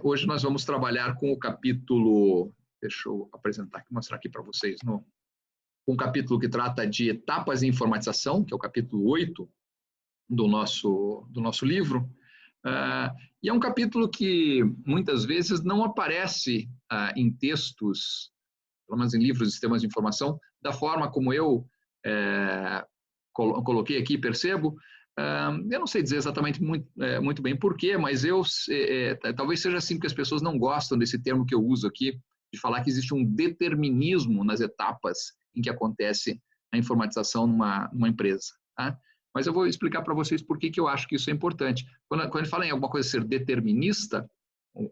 Hoje nós vamos trabalhar com o capítulo, deixa eu apresentar aqui, mostrar aqui para vocês, um capítulo que trata de etapas em informatização, que é o capítulo 8 do nosso livro. E é um capítulo que muitas vezes não aparece em textos, pelo menos em livros de sistemas de informação, da forma como eu coloquei aqui, percebo. Eu não sei dizer exatamente muito bem porquê, mas talvez seja assim que as pessoas não gostam desse termo que eu uso aqui, de falar que existe um determinismo nas etapas em que acontece a informatização numa empresa. Tá? Mas eu vou explicar para vocês por que eu acho que isso é importante. Quando ele fala em alguma coisa ser determinista,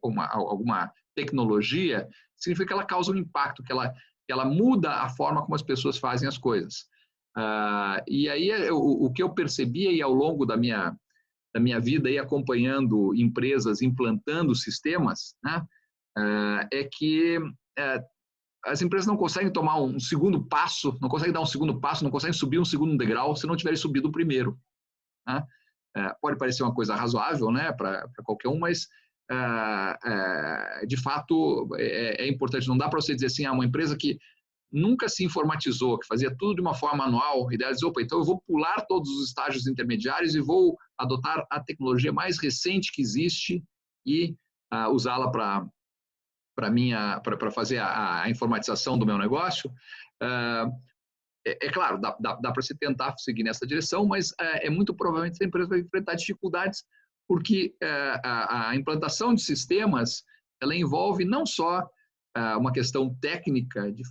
alguma tecnologia, significa que ela causa um impacto, que ela muda a forma como as pessoas fazem as coisas. E aí o que eu percebi aí ao longo da minha vida, aí, acompanhando empresas implantando sistemas, né, é que as empresas não conseguem tomar um segundo passo, não conseguem dar um segundo passo, não conseguem subir um segundo degrau se não tiverem subido o primeiro. Né? Pode parecer uma coisa razoável, né, para qualquer um, mas de fato é importante. Não dá para você dizer assim, uma empresa que nunca se informatizou, que fazia tudo de uma forma manual, e daí diz, opa, então eu vou pular todos os estágios intermediários e vou adotar a tecnologia mais recente que existe e usá-la para fazer a informatização do meu negócio. Claro, dá para se tentar seguir nessa direção, mas muito provavelmente essa empresa vai enfrentar dificuldades, porque a implantação de sistemas, ela envolve não só uma questão técnica de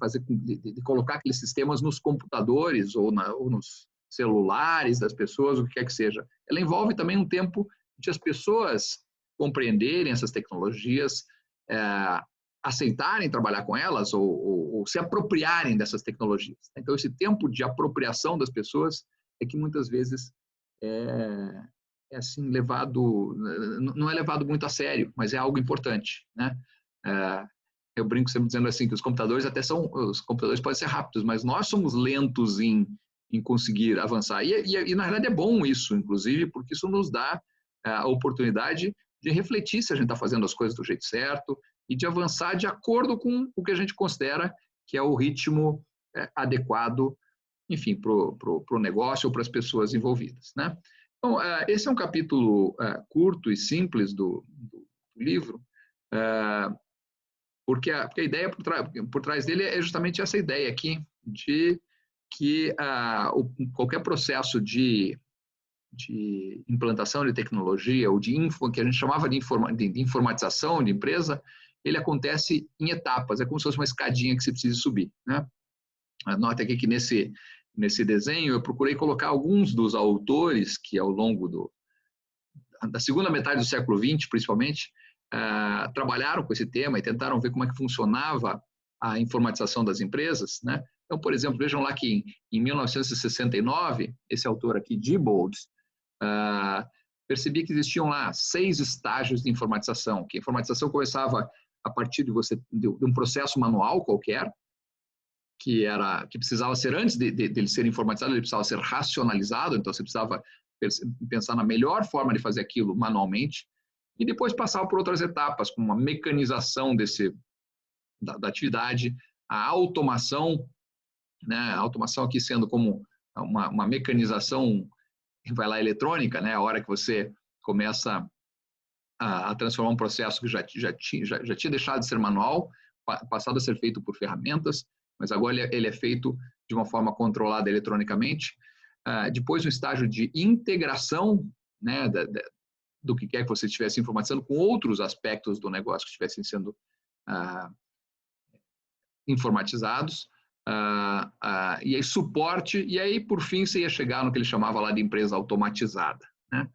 colocar aqueles sistemas nos computadores ou nos celulares das pessoas, o que quer que seja. Ela envolve também um tempo de as pessoas compreenderem essas tecnologias, aceitarem trabalhar com elas ou se apropriarem dessas tecnologias. Então, esse tempo de apropriação das pessoas é que muitas vezes assim levado, não é levado muito a sério, mas é algo importante, né? Eu brinco sempre dizendo assim que os computadores podem ser rápidos, mas nós somos lentos em conseguir avançar. E na verdade é bom isso, inclusive, porque isso nos dá a oportunidade de refletir se a gente está fazendo as coisas do jeito certo e de avançar de acordo com o que a gente considera que é o ritmo adequado, enfim, para o negócio ou para as pessoas envolvidas, né? Então, esse é um capítulo curto e simples do livro, porque a ideia por trás dele é justamente essa ideia aqui, de que qualquer processo de implantação de tecnologia, ou que a gente chamava de informatização de empresa, ele acontece em etapas, é como se fosse uma escadinha que você precisa subir. Né? Note aqui que nesse desenho eu procurei colocar alguns dos autores que ao longo da segunda metade do século XX, principalmente, trabalharam com esse tema e tentaram ver como é que funcionava a informatização das empresas, né? Então, por exemplo, vejam lá que em 1969, esse autor aqui, Diebold, percebi que existiam lá 6 estágios de informatização, que a informatização começava a partir de um processo manual qualquer, que precisava ser, antes dele ser informatizado, ele precisava ser racionalizado, então você precisava pensar na melhor forma de fazer aquilo manualmente, e depois passava por outras etapas, como a mecanização da atividade, a automação, né? A automação aqui sendo como uma mecanização, vai lá, eletrônica, né? A hora que você começa a transformar um processo que já tinha deixado de ser manual, passado a ser feito por ferramentas, mas agora ele é feito de uma forma controlada eletronicamente. Depois, um estágio de integração, né, do que quer que você estivesse informatizando com outros aspectos do negócio que estivessem sendo informatizados. E aí suporte, e aí, por fim, você ia chegar no que ele chamava lá de empresa automatizada. Né?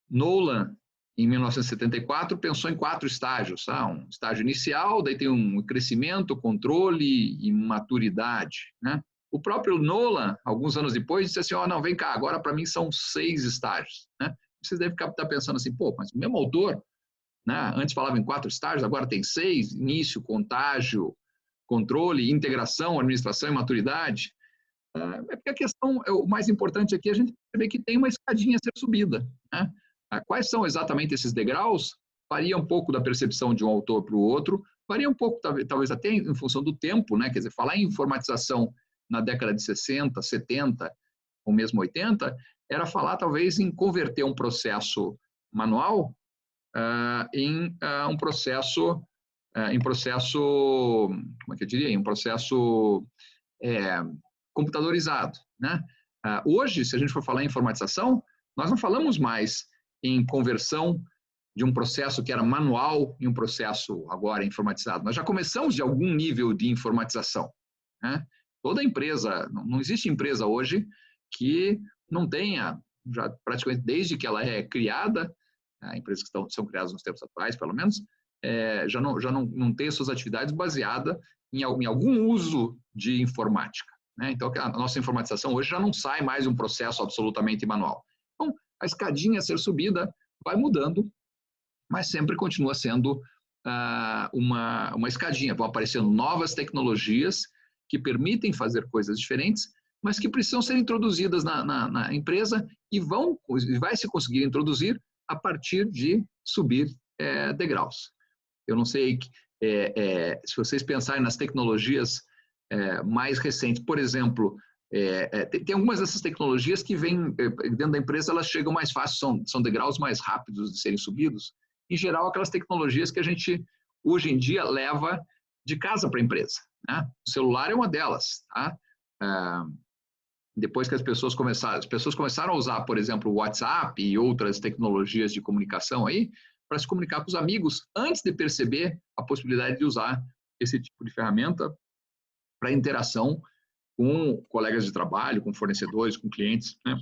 Nolan, em 1974, pensou em 4 estágios. Um estágio inicial, daí tem um crescimento, controle e maturidade. Né? O próprio Nolan, alguns anos depois, disse assim, não, vem cá, agora para mim são 6 estágios. Né? Vocês devem estar pensando assim, pô, mas o mesmo autor, né, antes falava em 4 estágios, agora tem 6, início, contágio, controle, integração, administração e maturidade. Porque a questão, o mais importante aqui, a gente vê que tem uma escadinha a ser subida. Né? Quais são exatamente esses degraus? varia um pouco da percepção de um autor para o outro, varia um pouco, talvez até em função do tempo, né? Quer dizer, falar em informatização na década de 60, 70, ou mesmo 80, era falar talvez em converter um processo manual em um processo, como é que eu diria? Em um processo computadorizado, né? Hoje, se a gente for falar em informatização, nós não falamos mais em conversão de um processo que era manual em um processo agora informatizado. Nós já começamos de algum nível de informatização, né? Toda empresa, não existe empresa hoje que não tenha, já praticamente desde que ela é criada, empresas que são criadas nos tempos atuais, pelo menos, já não tem suas atividades baseadas em algum uso de informática, né? Então, a nossa informatização hoje já não sai mais de um processo absolutamente manual. Então, a escadinha a ser subida vai mudando, mas sempre continua sendo uma escadinha. Vão aparecendo novas tecnologias que permitem fazer coisas diferentes, mas que precisam ser introduzidas na empresa e vai se conseguir introduzir a partir de subir degraus. Eu não sei se vocês pensarem nas tecnologias mais recentes, por exemplo, tem algumas dessas tecnologias que vêm dentro da empresa, elas chegam mais fácil, são degraus mais rápidos de serem subidos. Em geral, aquelas tecnologias que a gente hoje em dia leva de casa para a empresa, né? O celular é uma delas, tá? Depois que as pessoas começaram a usar, por exemplo, o WhatsApp e outras tecnologias de comunicação aí, para se comunicar com os amigos, antes de perceber a possibilidade de usar esse tipo de ferramenta para interação com colegas de trabalho, com fornecedores, com clientes, né?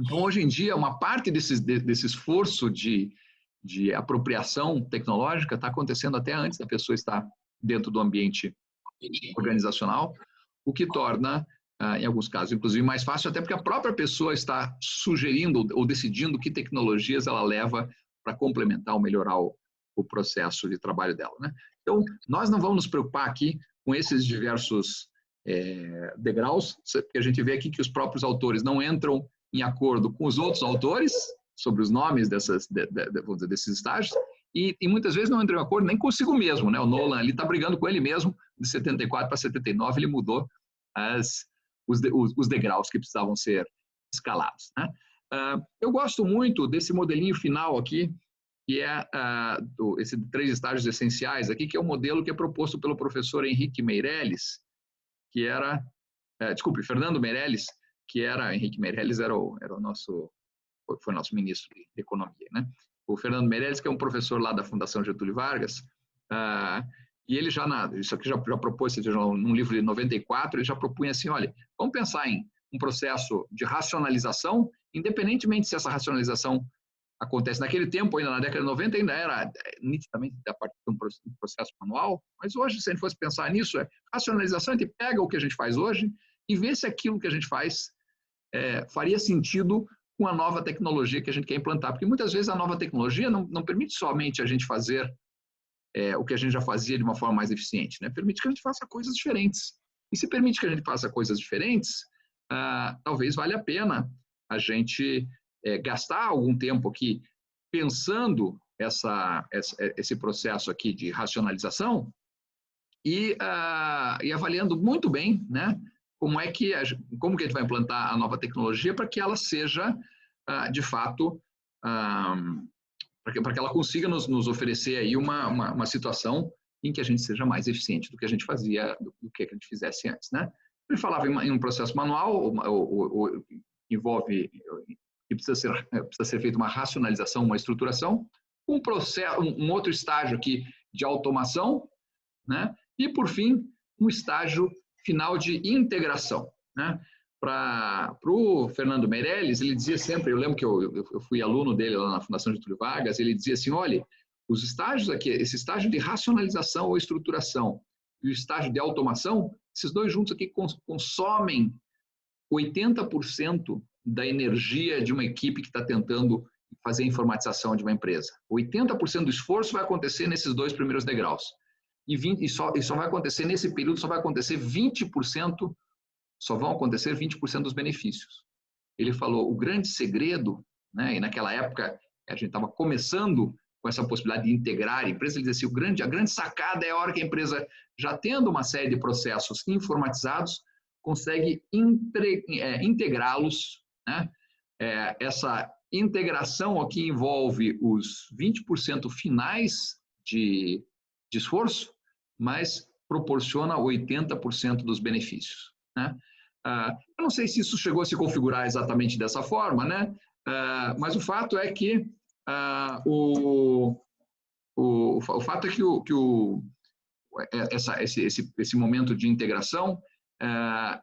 Então, hoje em dia, uma parte desse esforço de apropriação tecnológica está acontecendo até antes da pessoa estar dentro do ambiente organizacional, o que torna, em alguns casos, inclusive, mais fácil, até porque a própria pessoa está sugerindo ou decidindo que tecnologias ela leva para complementar ou melhorar o processo de trabalho dela, né? Então, nós não vamos nos preocupar aqui com esses diversos degraus, porque a gente vê aqui que os próprios autores não entram em acordo com os outros autores sobre os nomes vamos dizer, desses estágios, e muitas vezes não entram em acordo nem consigo mesmo, né? O Nolan ali está brigando com ele mesmo, de 74 para 79, ele mudou os degraus que precisavam ser escalados, né? Eu gosto muito desse modelinho final aqui, que é esse 3 estágios essenciais aqui, que é o modelo que é proposto pelo professor Henrique Meirelles, que era, Fernando Meirelles, Henrique Meirelles foi o nosso ministro de Economia, né? O Fernando Meirelles, que é um professor lá da Fundação Getúlio Vargas, e ele isso aqui já propôs, num livro de 94, ele já propunha assim, olha, vamos pensar em um processo de racionalização, independentemente se essa racionalização acontece naquele tempo, ainda na década de 90, ainda era nitidamente a partir de um processo manual, mas hoje, se a gente fosse pensar nisso, racionalização, a gente pega o que a gente faz hoje e vê se aquilo que a gente faz faria sentido com a nova tecnologia que a gente quer implantar, porque muitas vezes a nova tecnologia não permite somente a gente fazer o que a gente já fazia de uma forma mais eficiente, né? Permite que a gente faça coisas diferentes. E se permite que a gente faça coisas diferentes, talvez valha a pena a gente gastar algum tempo aqui pensando esse processo aqui de racionalização e avaliando muito bem, né, como que a gente vai implantar a nova tecnologia para que ela seja, de fato, para que ela consiga nos oferecer aí uma situação em que a gente seja mais eficiente do que a gente fazia, do que a gente fizesse antes, né? Ele falava em um processo manual, envolve que precisa ser feita uma racionalização, uma estruturação, um outro estágio aqui de automação, né? E, por fim, um estágio final de integração, né? Para o Fernando Meirelles, ele dizia sempre, eu lembro que eu fui aluno dele lá na Fundação Getúlio Vargas, ele dizia assim, olha, os estágios aqui, esse estágio de racionalização ou estruturação e o estágio de automação, esses dois juntos aqui consomem 80% da energia de uma equipe que está tentando fazer a informatização de uma empresa. 80% do esforço vai acontecer nesses 2 primeiros degraus. E só vai acontecer nesse período, só vão acontecer 20% dos benefícios. Ele falou, o grande segredo, né, e naquela época a gente estava começando com essa possibilidade de integrar a empresa. Ele diz assim, a grande sacada é a hora que a empresa, já tendo uma série de processos informatizados, consegue integrá-los, né? Essa integração aqui envolve os 20% finais de esforço, mas proporciona 80% dos benefícios, né? Eu não sei se isso chegou a se configurar exatamente dessa forma, né? Mas o fato é que o fato é que esse momento de integração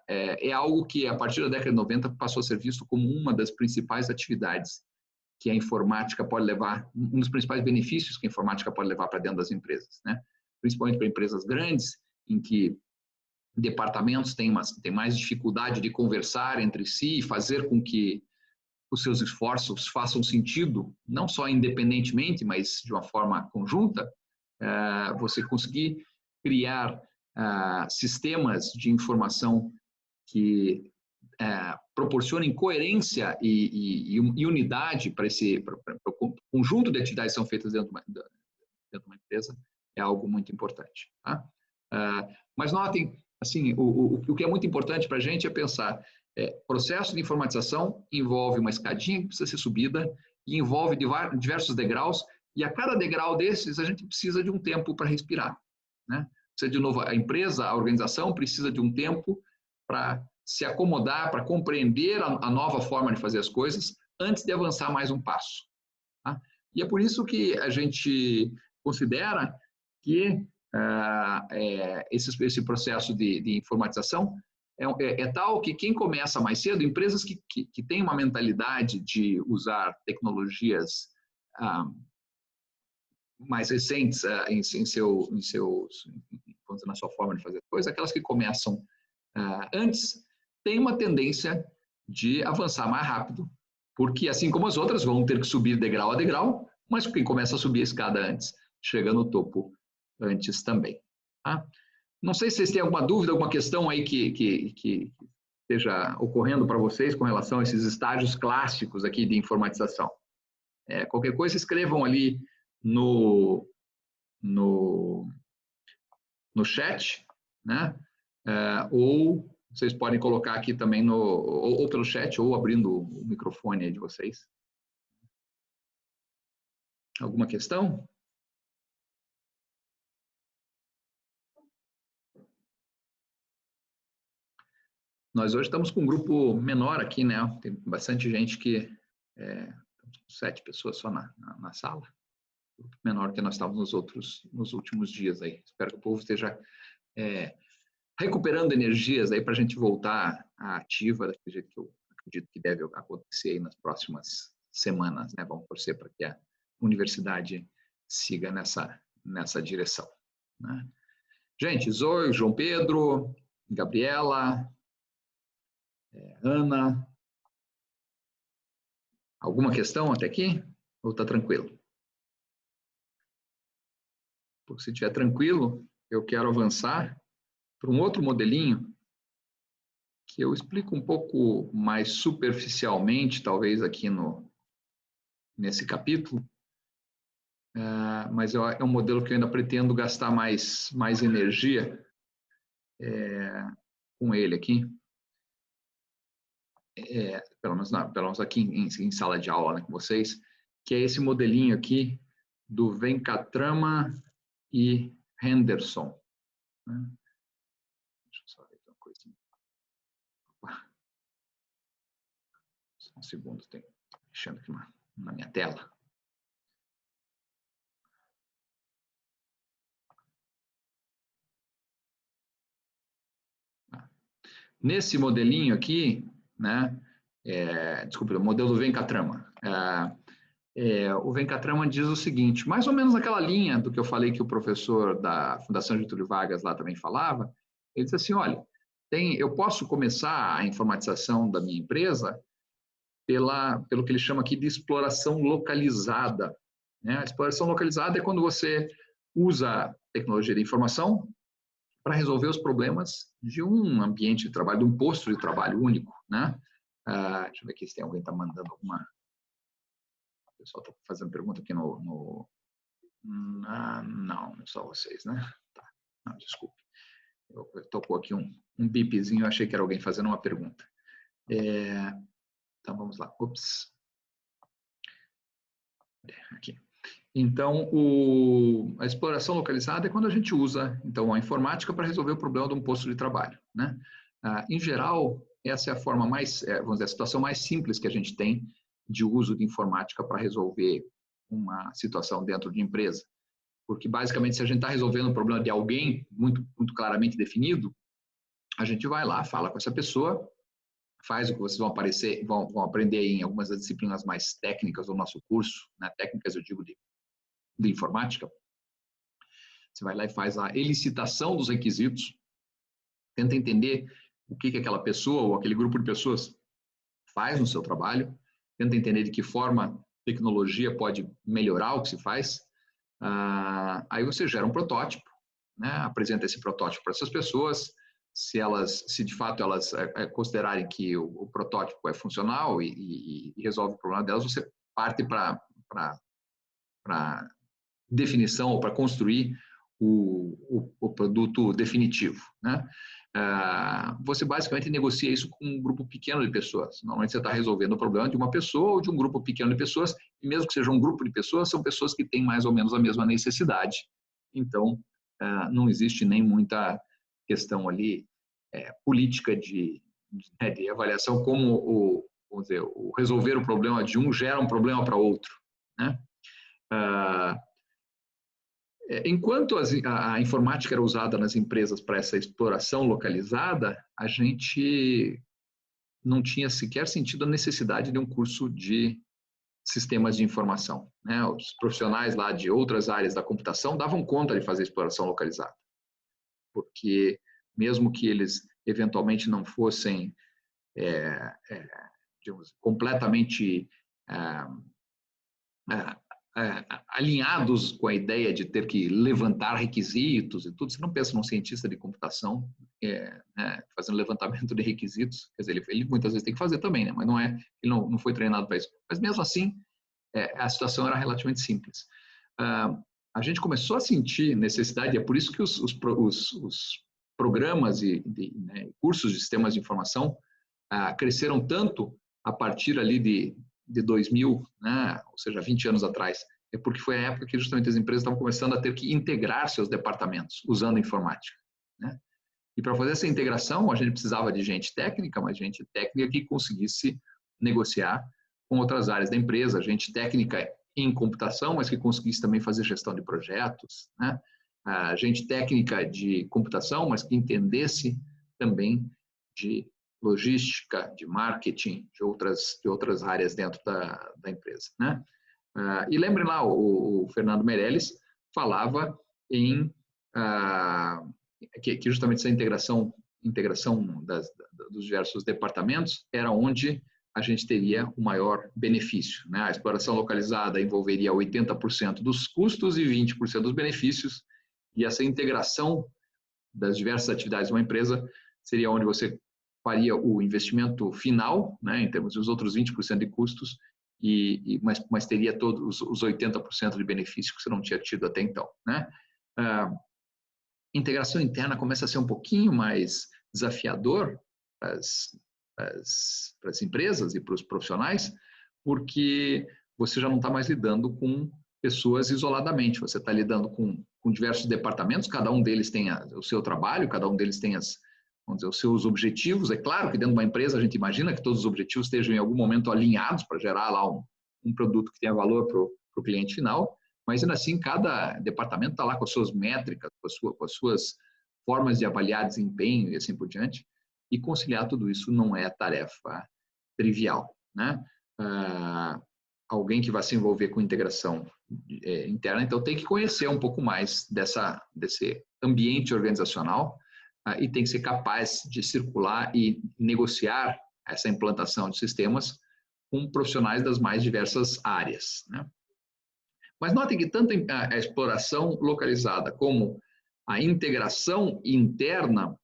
é algo que, a partir da década de 90, passou a ser visto como uma das principais atividades que a informática pode levar, um dos principais benefícios que a informática pode levar para dentro das empresas, né? Principalmente para empresas grandes, em que departamentos têm mais dificuldade de conversar entre si e fazer com que os seus esforços façam sentido, não só independentemente, mas de uma forma conjunta. Você conseguir criar sistemas de informação que proporcionem coerência e unidade para o conjunto de atividades que são feitas dentro de uma empresa, é algo muito importante, tá? Mas notem, assim, o que é muito importante para a gente é pensar, processo de informatização envolve uma escadinha que precisa ser subida e envolve diversos degraus, e a cada degrau desses a gente precisa de um tempo para respirar, né? Precisa, de novo, a empresa, a organização precisa de um tempo para se acomodar, para compreender a nova forma de fazer as coisas antes de avançar mais um passo, tá? E é por isso que a gente considera que esse processo de informatização é tal que quem começa mais cedo, empresas que têm uma mentalidade de usar tecnologias mais recentes na sua forma de fazer coisas, aquelas que começam antes, têm uma tendência de avançar mais rápido, porque assim como as outras vão ter que subir degrau a degrau, mas quem começa a subir a escada antes, chega no topo antes também, tá? Não sei se vocês têm alguma dúvida, alguma questão aí que esteja ocorrendo para vocês com relação a esses estágios clássicos aqui de informatização. Qualquer coisa, escrevam ali no chat, né? Ou vocês podem colocar aqui também ou pelo chat ou abrindo o microfone aí de vocês. Alguma questão? Nós hoje estamos com um grupo menor aqui, né? Tem bastante gente que... 7 pessoas só na sala. Um grupo menor que nós estávamos nos últimos dias aí. Espero que o povo esteja recuperando energias aí para a gente voltar à ativa, daquele jeito que eu acredito que deve acontecer aí nas próximas semanas, né? Vamos torcer para que a universidade siga nessa direção, né? Gente, Zoe, João Pedro, Gabriela, Ana, alguma questão até aqui? Ou está tranquilo? Porque se estiver tranquilo, eu quero avançar para um outro modelinho que eu explico um pouco mais superficialmente, talvez aqui nesse capítulo, mas é um modelo que eu ainda pretendo gastar mais energia com ele aqui. Pelo menos aqui em sala de aula, né, com vocês, que é esse modelinho aqui do Venkatrama e Henderson, né? Deixa eu só ver uma coisinha. Só um segundo, estou mexendo aqui na minha tela. Nesse modelinho aqui, né? Desculpa, o modelo do Venkatrama. O Venkatrama diz o seguinte, mais ou menos naquela linha do que eu falei que o professor da Fundação Getúlio Vargas lá também falava, ele diz assim, olha, eu posso começar a informatização da minha empresa pelo que ele chama aqui de exploração localizada, né? A exploração localizada é quando você usa tecnologia de informação para resolver os problemas de um ambiente de trabalho, de um posto de trabalho único, né? Deixa eu ver aqui se tem alguém que está mandando alguma... O pessoal está fazendo pergunta aqui no Não, só vocês, né? Tá. Não, desculpe. Tocou aqui um bipzinho, eu achei que era alguém fazendo uma pergunta. Então, vamos lá. Ops. Aqui. Então, a exploração localizada é quando a gente usa, então, a informática para resolver o problema de um posto de trabalho, né? Em geral, essa é a forma mais, vamos dizer, a situação mais simples que a gente tem de uso de informática para resolver uma situação dentro de empresa. Porque, basicamente, se a gente está resolvendo um problema de alguém muito, muito claramente definido, a gente vai lá, fala com essa pessoa, faz o que vocês vão aprender em algumas das disciplinas mais técnicas do nosso curso, né? Técnicas, eu digo, de informática. Você vai lá e faz a elicitação dos requisitos, tenta entender o que aquela pessoa ou aquele grupo de pessoas faz no seu trabalho, tenta entender de que forma a tecnologia pode melhorar o que se faz. Aí você gera um protótipo, né? Apresenta esse protótipo para essas pessoas. Se de fato elas considerarem que o protótipo é funcional e resolve o problema delas, você parte para definição ou para construir o produto definitivo, né? Você basicamente negocia isso com um grupo pequeno de pessoas. Normalmente você está resolvendo o problema de uma pessoa ou de um grupo pequeno de pessoas, e mesmo que seja um grupo de pessoas, são pessoas que têm mais ou menos a mesma necessidade. Então, não existe nem muita questão ali política de avaliação, como vamos dizer, o resolver o problema de um gera um problema para outro, né? Enquanto a informática era usada nas empresas para essa exploração localizada, a gente não tinha sequer sentido a necessidade de um curso de sistemas de informação, né? Os profissionais lá de outras áreas da computação davam conta de fazer exploração localizada, porque mesmo que eles eventualmente não fossem digamos, completamente alinhados com a ideia de ter que levantar requisitos e tudo. Você não pensa num cientista de computação fazendo levantamento de requisitos, quer dizer, ele muitas vezes tem que fazer também, né? Mas ele não foi treinado para isso. Mas mesmo assim, a situação era relativamente simples. A gente começou a sentir necessidade, é por isso que os programas e cursos de sistemas de informação cresceram tanto a partir ali de 2000, né? Ou seja, 20 anos atrás, é porque foi a época que justamente as empresas estavam começando a ter que integrar seus departamentos usando informática, né? E para fazer essa integração, a gente precisava de gente técnica, mas gente técnica que conseguisse negociar com outras áreas da empresa, gente técnica em computação, mas que conseguisse também fazer gestão de projetos, né? Gente técnica de computação, mas que entendesse também de logística, de marketing, de outras áreas dentro da empresa, né? E lembrem lá, o Fernando Meirelles falava que justamente essa integração dos diversos departamentos era onde a gente teria o maior benefício, né? A exploração localizada envolveria 80% dos custos e 20% dos benefícios, e essa integração das diversas atividades de uma empresa seria onde você faria o investimento final, né, em termos dos outros 20% de custos, mas teria todos os 80% de benefício que você não tinha tido até então, né? Integração interna começa a ser um pouquinho mais desafiador para as empresas e para os profissionais, porque você já não está mais lidando com pessoas isoladamente, você está lidando com diversos departamentos, cada um deles tem o seu trabalho, cada um deles tem vamos dizer, os seus objetivos. É claro que dentro de uma empresa a gente imagina que todos os objetivos estejam em algum momento alinhados para gerar lá um produto que tenha valor para o cliente final, mas ainda assim cada departamento está lá com as suas métricas, com as suas formas de avaliar desempenho e assim por diante, e conciliar tudo isso não é tarefa trivial, né? Alguém que vai se envolver com integração interna, então tem que conhecer um pouco mais desse ambiente organizacional, e tem que ser capaz de circular e negociar essa implantação de sistemas com profissionais das mais diversas áreas, né? Mas notem que tanto a exploração localizada como a integração interna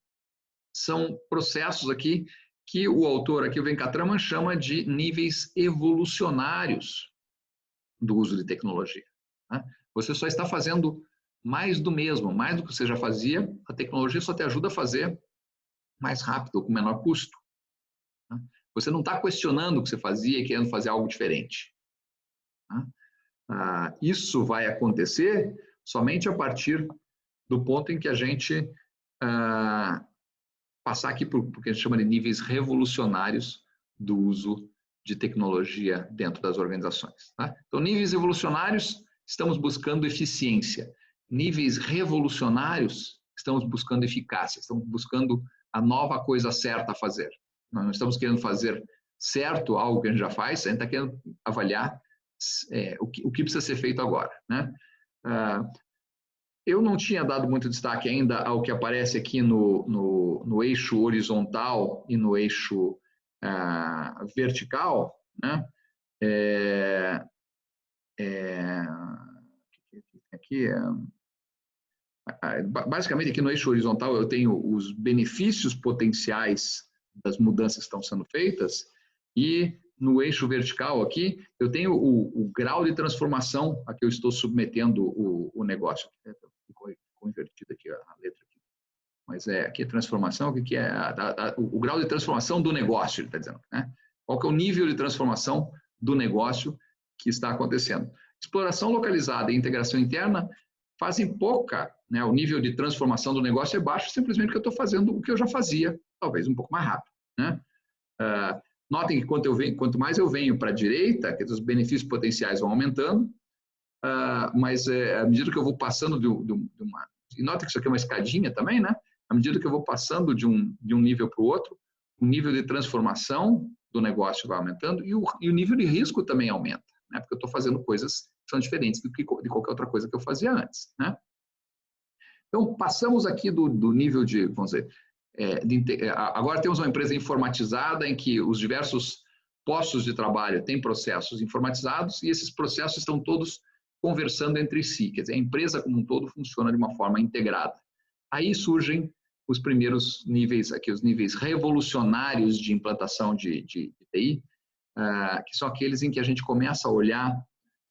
são processos aqui que o autor aqui, o Venkatraman, chama de níveis evolucionários do uso de tecnologia, né? Você só está fazendo mais do mesmo, mais do que você já fazia, a tecnologia só te ajuda a fazer mais rápido, com menor custo. Né? Você não está questionando o que você fazia e querendo fazer algo diferente. Né? Isso vai acontecer somente a partir do ponto em que a gente passar aqui por o que a gente chama de níveis revolucionários do uso de tecnologia dentro das organizações. Tá? Então, níveis evolucionários, estamos buscando eficiência. Níveis revolucionários, estamos buscando eficácia, estamos buscando a nova coisa certa a fazer. Nós não estamos querendo fazer certo algo que a gente já faz, a gente está querendo avaliar o que precisa ser feito agora. Né? Eu não tinha dado muito destaque ainda ao que aparece aqui no eixo horizontal e no eixo vertical, né? Aqui, basicamente, aqui no eixo horizontal eu tenho os benefícios potenciais das mudanças que estão sendo feitas e no eixo vertical aqui eu tenho o grau de transformação a que eu estou submetendo o negócio. Ficou invertida aqui a letra aqui. Mas aqui é transformação, o que é o grau de transformação do negócio, ele está dizendo, né? Qual que é o nível de transformação do negócio que está acontecendo. Exploração localizada e integração interna fazem pouca, né? O nível de transformação do negócio é baixo, simplesmente porque eu estou fazendo o que eu já fazia, talvez um pouco mais rápido, né? Notem que quanto mais eu venho para a direita, que os benefícios potenciais vão aumentando, mas à medida que eu vou passando de uma... E nota que isso aqui é uma escadinha também, né? À medida que eu vou passando de um nível para o outro, o nível de transformação do negócio vai aumentando e o nível de risco também aumenta, né? Porque eu estou fazendo coisas que são diferentes de qualquer outra coisa que eu fazia antes, né? Então, passamos aqui do nível de, vamos dizer, agora temos uma empresa informatizada em que os diversos postos de trabalho têm processos informatizados e esses processos estão todos conversando entre si, quer dizer, a empresa como um todo funciona de uma forma integrada. Aí surgem os primeiros níveis, aqui os níveis revolucionários de implantação de TI, que são aqueles em que a gente começa a olhar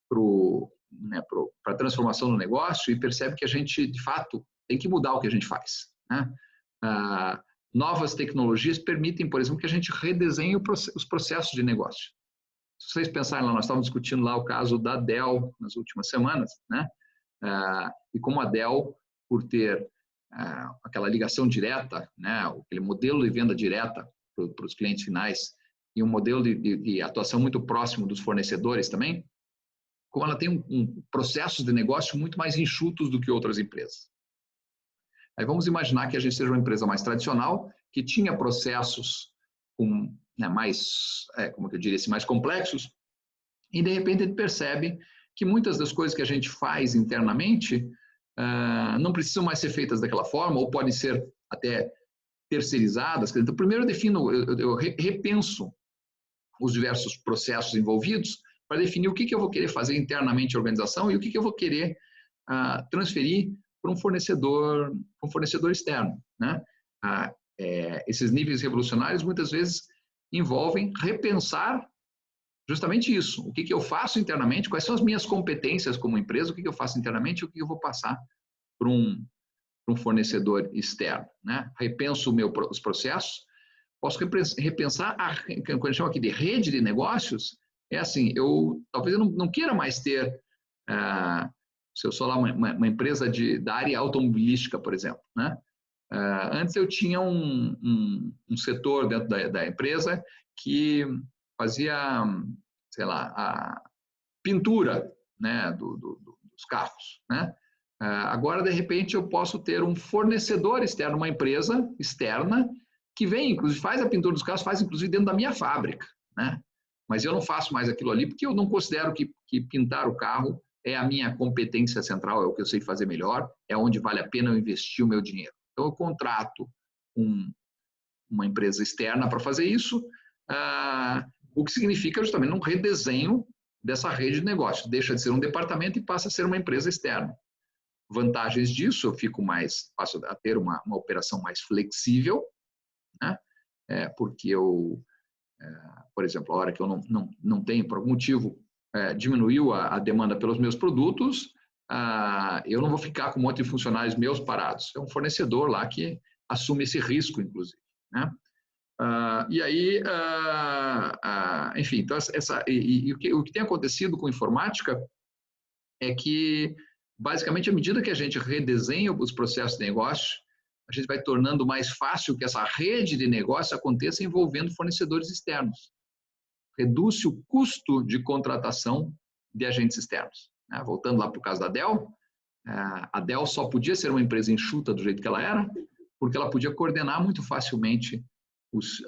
para a transformação do negócio e percebe que a gente, de fato, tem que mudar o que a gente faz. Né? Novas tecnologias permitem, por exemplo, que a gente redesenhe os processos de negócio. Se vocês pensarem lá, nós estávamos discutindo lá o caso da Dell nas últimas semanas, né? E como a Dell, por ter aquela ligação direta, né? Aquele modelo de venda direta para os clientes finais e um modelo de atuação muito próximo dos fornecedores também, como ela tem processos de negócio muito mais enxutos do que outras empresas. Aí vamos imaginar que a gente seja uma empresa mais tradicional, que tinha processos com como eu diria assim, mais complexos, e de repente a gente percebe que muitas das coisas que a gente faz internamente não precisam mais ser feitas daquela forma, ou podem ser até terceirizadas. Então, primeiro eu repenso os diversos processos envolvidos para definir o que eu vou querer fazer internamente na organização e o que eu vou querer transferir para um fornecedor externo. Né? Esses níveis revolucionários muitas vezes envolvem repensar justamente isso. O que eu faço internamente, quais são as minhas competências como empresa, o que eu faço internamente e o que eu vou passar para um fornecedor externo. Né? Repenso os processos, posso repensar, quando a gente chama aqui de rede de negócios, é assim, talvez eu não queira mais ter, se eu sou lá uma empresa da área automobilística, por exemplo, né? Antes eu tinha um setor dentro da empresa que fazia, sei lá, a pintura, né, dos carros, né? Agora, de repente, eu posso ter um fornecedor externo, uma empresa externa, que vem, inclusive, faz a pintura dos carros, faz, inclusive, dentro da minha fábrica, né? Mas eu não faço mais aquilo ali, porque eu não considero que pintar o carro é a minha competência central, é o que eu sei fazer melhor, é onde vale a pena eu investir o meu dinheiro. Então, eu contrato uma empresa externa para fazer isso, o que significa justamente um redesenho dessa rede de negócio. Deixa de ser um departamento e passa a ser uma empresa externa. Vantagens disso, eu passo a ter uma operação mais flexível, né? Porque por exemplo, a hora que eu não tenho, por algum motivo, diminuiu a demanda pelos meus produtos, eu não vou ficar com um monte de funcionários meus parados. É um fornecedor lá que assume esse risco, inclusive, né? E aí, enfim, então o que tem acontecido com informática é que, basicamente, à medida que a gente redesenha os processos de negócio, a gente vai tornando mais fácil que essa rede de negócio aconteça envolvendo fornecedores externos. Reduz-se o custo de contratação de agentes externos. Voltando lá para o caso da Dell, a Dell só podia ser uma empresa enxuta do jeito que ela era, porque ela podia coordenar muito facilmente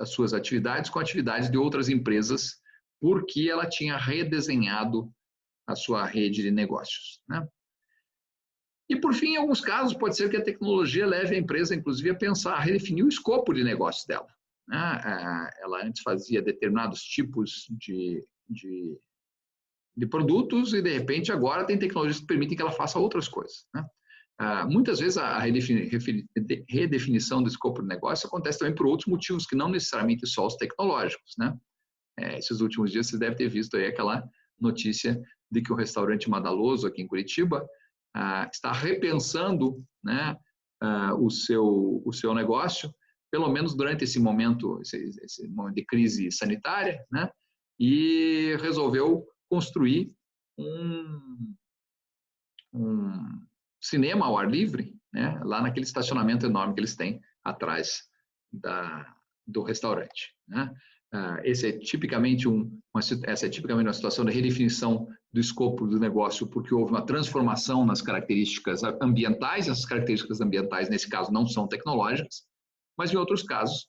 as suas atividades com atividades de outras empresas, porque ela tinha redesenhado a sua rede de negócios, né? E, por fim, em alguns casos, pode ser que a tecnologia leve a empresa, inclusive, a pensar, a redefinir o escopo de negócio dela, né? Ela antes fazia determinados tipos de produtos e, de repente, agora tem tecnologias que permitem que ela faça outras coisas, né? Muitas vezes a redefinição do escopo de negócio acontece também por outros motivos, que não necessariamente só os tecnológicos, né? Esses últimos dias você deve ter visto aí aquela notícia de que o restaurante Madaloso, aqui em Curitiba, está repensando, né, o seu negócio, pelo menos durante esse momento de crise sanitária, né? E resolveu construir um cinema ao ar livre, né, lá naquele estacionamento enorme que eles têm atrás do restaurante, né? Essa é tipicamente uma situação de redefinição do escopo do negócio, porque houve uma transformação nas características ambientais. Essas características ambientais, nesse caso, não são tecnológicas, mas em outros casos,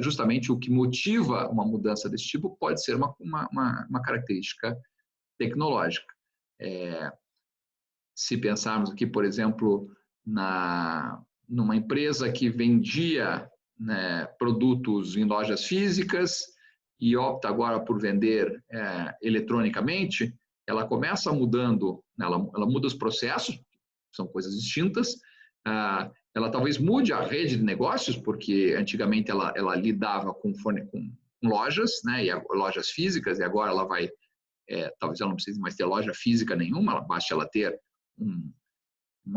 justamente o que motiva uma mudança desse tipo pode ser uma característica tecnológica. Se pensarmos aqui, por exemplo, numa empresa que vendia, né, produtos em lojas físicas e opta agora por vender eletronicamente, ela começa mudando, ela muda os processos, são coisas distintas. Ela talvez mude a rede de negócios, porque antigamente ela lidava com lojas, né, e lojas físicas, e agora ela vai, talvez ela não precise mais ter loja física nenhuma, basta ela ter um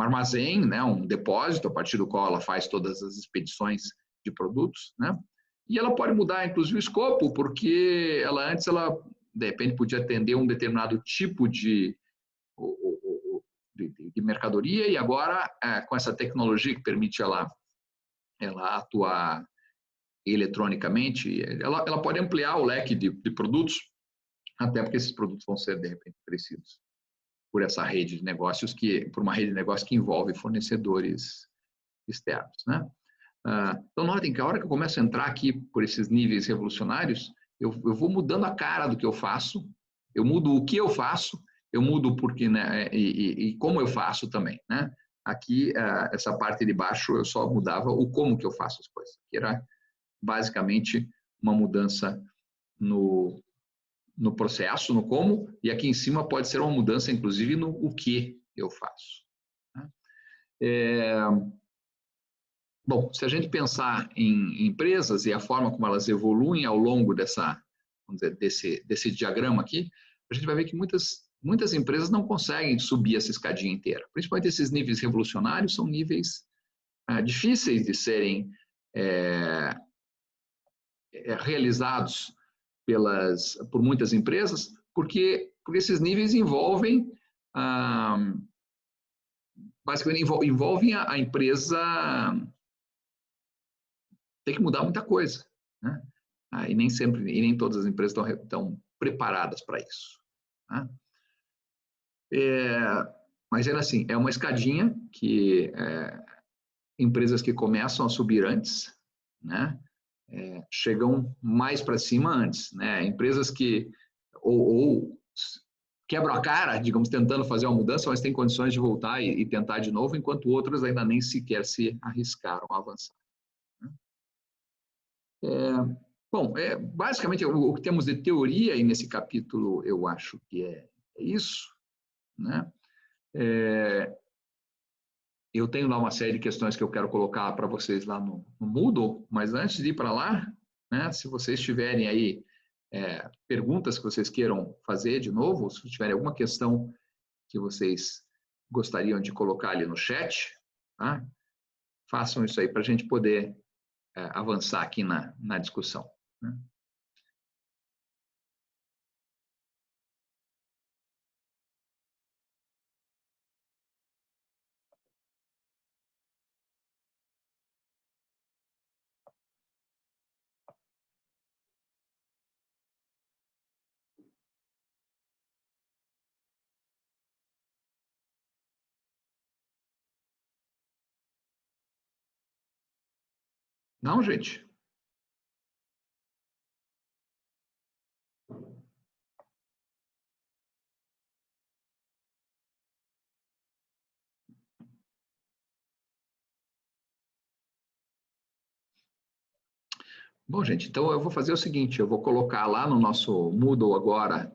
armazém, né, um depósito, a partir do qual ela faz todas as expedições de produtos, né? E ela pode mudar, inclusive, o escopo, porque antes ela, de repente, podia atender um determinado tipo de mercadoria, e agora, com essa tecnologia que permite ela atuar eletronicamente, ela pode ampliar o leque de produtos, até porque esses produtos vão ser, de repente, oferecidos por essa rede de negócios, por uma rede de negócios que envolve fornecedores externos, né? Então, notem que a hora que eu começo a entrar aqui por esses níveis revolucionários, eu vou mudando a cara do que eu faço, eu mudo o que eu faço, eu mudo o porquê, né, e como eu faço também, né? Aqui, essa parte de baixo, eu só mudava o como que eu faço as coisas, que era basicamente uma mudança no processo, no como, e aqui em cima pode ser uma mudança, inclusive, no o que eu faço, né? Bom, se a gente pensar em empresas e a forma como elas evoluem ao longo vamos dizer, desse diagrama aqui, a gente vai ver que muitas empresas não conseguem subir essa escadinha inteira. Principalmente esses níveis revolucionários são níveis difíceis de serem realizados por muitas empresas, porque esses níveis envolvem, basicamente, envolvem a empresa ter que mudar muita coisa, né? E nem todas as empresas estão preparadas para isso, né? Mas era assim, é uma escadinha que empresas que começam a subir antes, né, chegam mais para cima antes, né? Empresas que ou quebram a cara, digamos, tentando fazer uma mudança, mas têm condições de voltar e tentar de novo, enquanto outras ainda nem sequer se arriscaram a avançar. Bom, basicamente o que temos de teoria aí nesse capítulo, eu acho que é isso, né? Eu tenho lá uma série de questões que eu quero colocar para vocês lá no Moodle, mas antes de ir para lá, né, se vocês tiverem aí perguntas que vocês queiram fazer de novo, se tiverem alguma questão que vocês gostariam de colocar ali no chat, tá? Façam isso aí para a gente poder avançar aqui na discussão, né? Não, gente? Bom, gente, então eu vou fazer o seguinte, eu vou colocar lá no nosso Moodle agora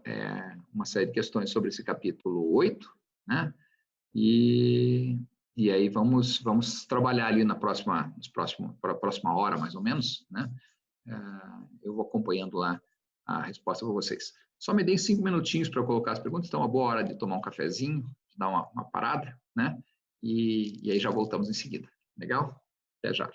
uma série de questões sobre esse capítulo 8, né? E aí vamos trabalhar ali para a próxima hora, mais ou menos, né? Eu vou acompanhando lá a resposta para vocês. Só me deem 5 minutinhos para eu colocar as perguntas, então é uma boa hora de tomar um cafezinho, de dar uma parada, né? E aí já voltamos em seguida. Legal? Até já.